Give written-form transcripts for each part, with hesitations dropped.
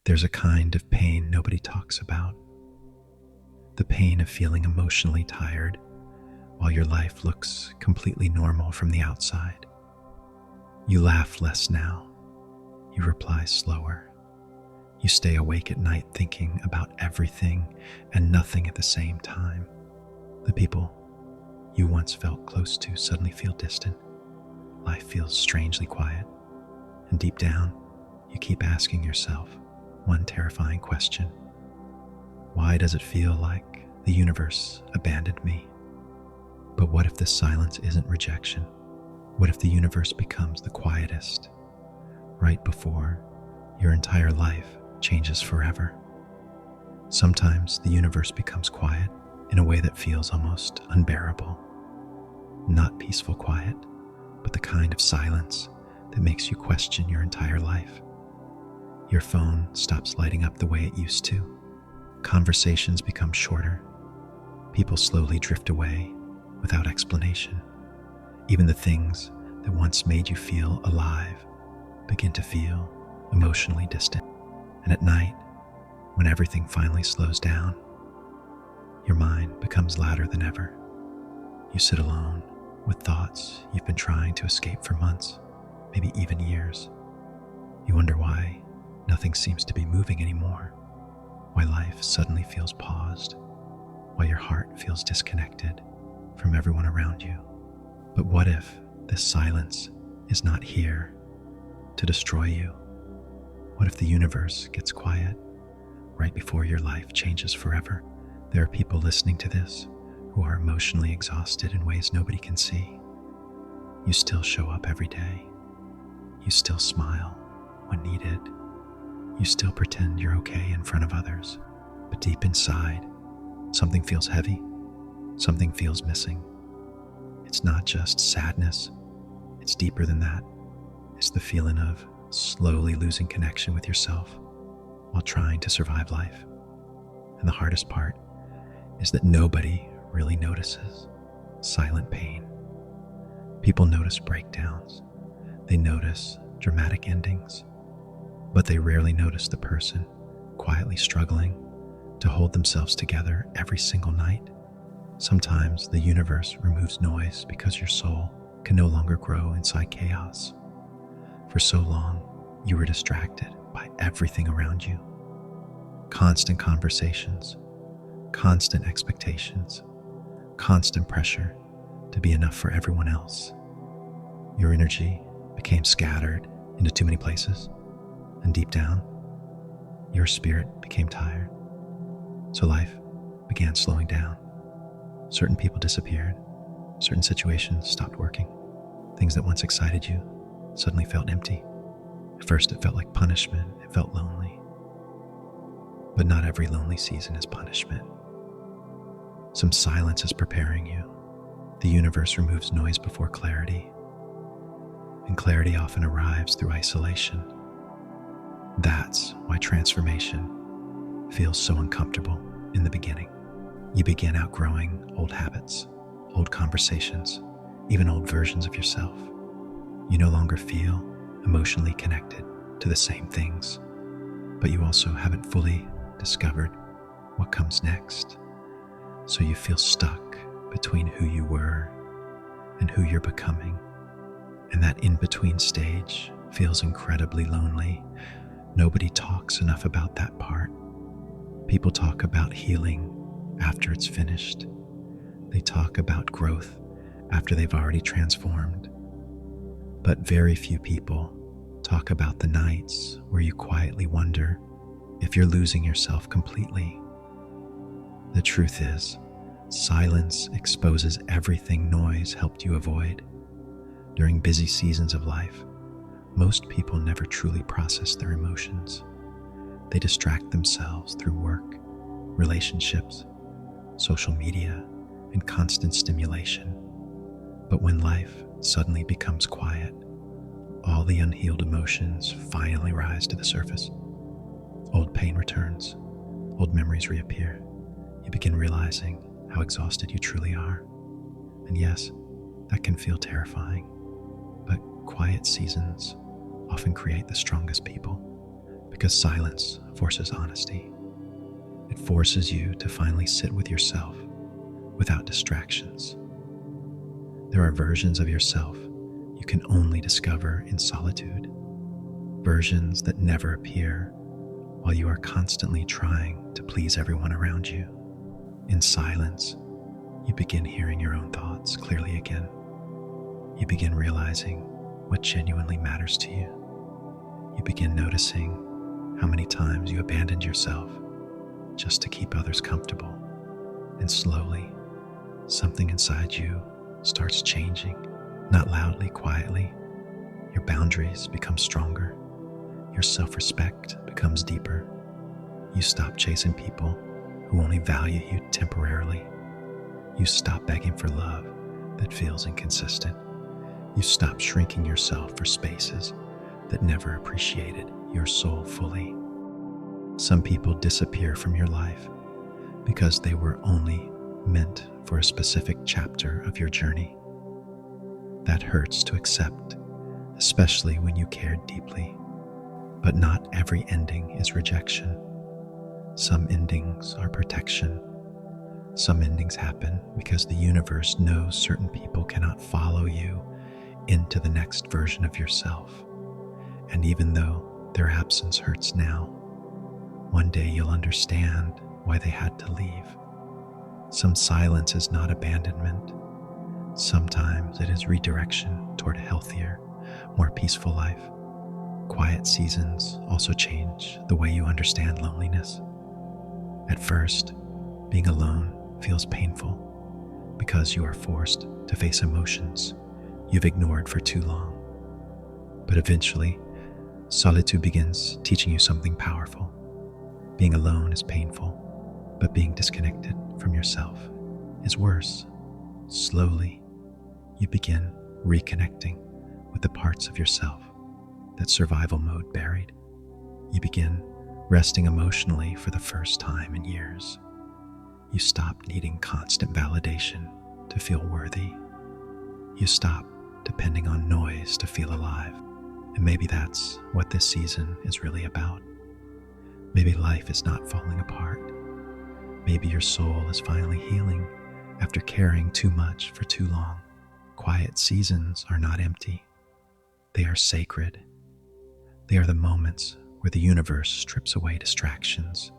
There's a kind of pain nobody talks about, the pain of feeling emotionally tired while your life looks completely normal from the outside. You laugh less now. You reply slower. You stay awake at night thinking about everything and nothing at the same time. The people you once felt close to suddenly feel distant. Life feels strangely quiet. And deep down, you keep asking yourself one terrifying question. Why does it feel like the universe abandoned me? But what if this silence isn't rejection? What if the universe becomes the quietest right before your entire life changes forever? Sometimes the universe becomes quiet in a way that feels almost unbearable. Not peaceful quiet, but the kind of silence that makes you question your entire life. Your phone stops lighting up the way it used to. Conversations become shorter. People slowly drift away without explanation. Even the things that once made you feel alive begin to feel emotionally distant. And at night, when everything finally slows down, your mind becomes louder than ever. You sit alone with thoughts you've been trying to escape for months, maybe even years. You wonder why nothing seems to be moving anymore, why life suddenly feels paused, why your heart feels disconnected from everyone around you. But what if this silence is not here to destroy you? What if the universe gets quiet right before your life changes forever? There are people listening to this who are emotionally exhausted in ways nobody can see. You still show up every day. You still smile when needed. You still pretend you're okay in front of others. But deep inside, something feels heavy. Something feels missing. It's not just sadness. It's deeper than that. It's the feeling of slowly losing connection with yourself while trying to survive life. And the hardest part is that nobody really notices silent pain. People notice breakdowns. They notice dramatic endings, but they rarely notice the person quietly struggling to hold themselves together every single night. Sometimes the universe removes noise because your soul can no longer grow inside chaos. For so long, you were distracted by everything around you. Constant conversations, constant expectations, constant pressure to be enough for everyone else. Your energy became scattered into too many places, and deep down, your spirit became tired. So life began slowing down. Certain people disappeared. Certain situations stopped working. Things that once excited you suddenly felt empty. At first it felt like punishment. It felt lonely. But not every lonely season is punishment. Some silence is preparing you. The universe removes noise before clarity, and clarity often arrives through isolation. That's why transformation feels so uncomfortable in the beginning. You begin outgrowing old habits, old conversations, even old versions of yourself. You no longer feel emotionally connected to the same things, but you also haven't fully discovered what comes next. So you feel stuck between who you were and who you're becoming. And that in-between stage feels incredibly lonely. Nobody talks enough about that part. People talk about healing after it's finished. They talk about growth after they've already transformed. But very few people talk about the nights where you quietly wonder if you're losing yourself completely. The truth is, silence exposes everything noise helped you avoid. During busy seasons of life, most people never truly process their emotions. They distract themselves through work, relationships, social media, and constant stimulation. But when life suddenly becomes quiet, all the unhealed emotions finally rise to the surface. Old pain returns, old memories reappear. You begin realizing how exhausted you truly are. And yes, that can feel terrifying, but quiet seasons often create the strongest people, because silence forces honesty. It forces you to finally sit with yourself without distractions. There are versions of yourself you can only discover in solitude, versions that never appear while you are constantly trying to please everyone around you. In silence, you begin hearing your own thoughts clearly again. You begin realizing what genuinely matters to you. You begin noticing how many times you abandoned yourself just to keep others comfortable. And slowly, something inside you starts changing, not loudly, quietly. Your boundaries become stronger. Your self-respect becomes deeper. You stop chasing people who only value you temporarily. You stop begging for love that feels inconsistent. You stop shrinking yourself for spaces that never appreciated your soul fully. Some people disappear from your life because they were only meant for a specific chapter of your journey. That hurts to accept, especially when you cared deeply. But not every ending is rejection. Some endings are protection. Some endings happen because the universe knows certain people cannot follow you into the next version of yourself. And even though their absence hurts now, one day you'll understand why they had to leave. Some silence is not abandonment. Sometimes it is redirection toward a healthier, more peaceful life. Quiet seasons also change the way you understand loneliness. At first, being alone feels painful because you are forced to face emotions you've ignored for too long. But eventually, solitude begins teaching you something powerful. Being alone is painful, but being disconnected from yourself is worse. Slowly, you begin reconnecting with the parts of yourself that survival mode buried. You begin resting emotionally for the first time in years. You stop needing constant validation to feel worthy. You stop depending on noise to feel alive. And maybe that's what this season is really about. Maybe life is not falling apart. Maybe your soul is finally healing after caring too much for too long. Quiet seasons are not empty. They are sacred. They are the moments where the universe strips away distractions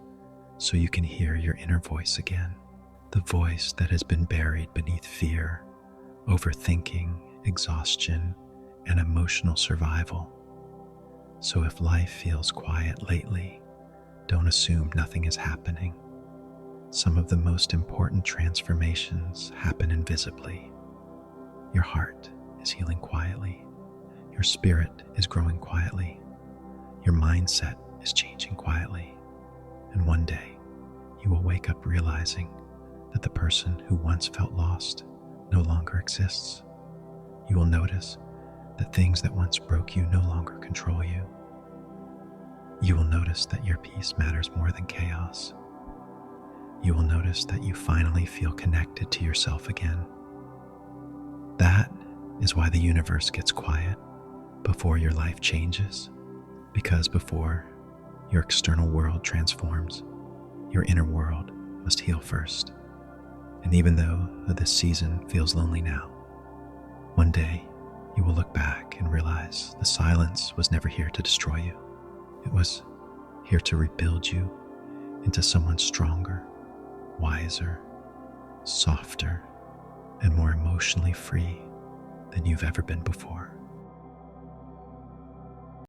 so you can hear your inner voice again. The voice that has been buried beneath fear, overthinking, exhaustion, and emotional survival. So if life feels quiet lately, don't assume nothing is happening. Some of the most important transformations happen invisibly. Your heart is healing quietly. Your spirit is growing quietly. Your mindset is changing quietly. And one day, you will wake up realizing that the person who once felt lost no longer exists. You will notice that things that once broke you no longer control you. You will notice that your peace matters more than chaos. You will notice that you finally feel connected to yourself again. That is why the universe gets quiet before your life changes, because before your external world transforms, your inner world must heal first. And even though this season feels lonely now, one day you will look back and realize the silence was never here to destroy you. It was here to rebuild you into someone stronger, wiser, softer, and more emotionally free than you've ever been before.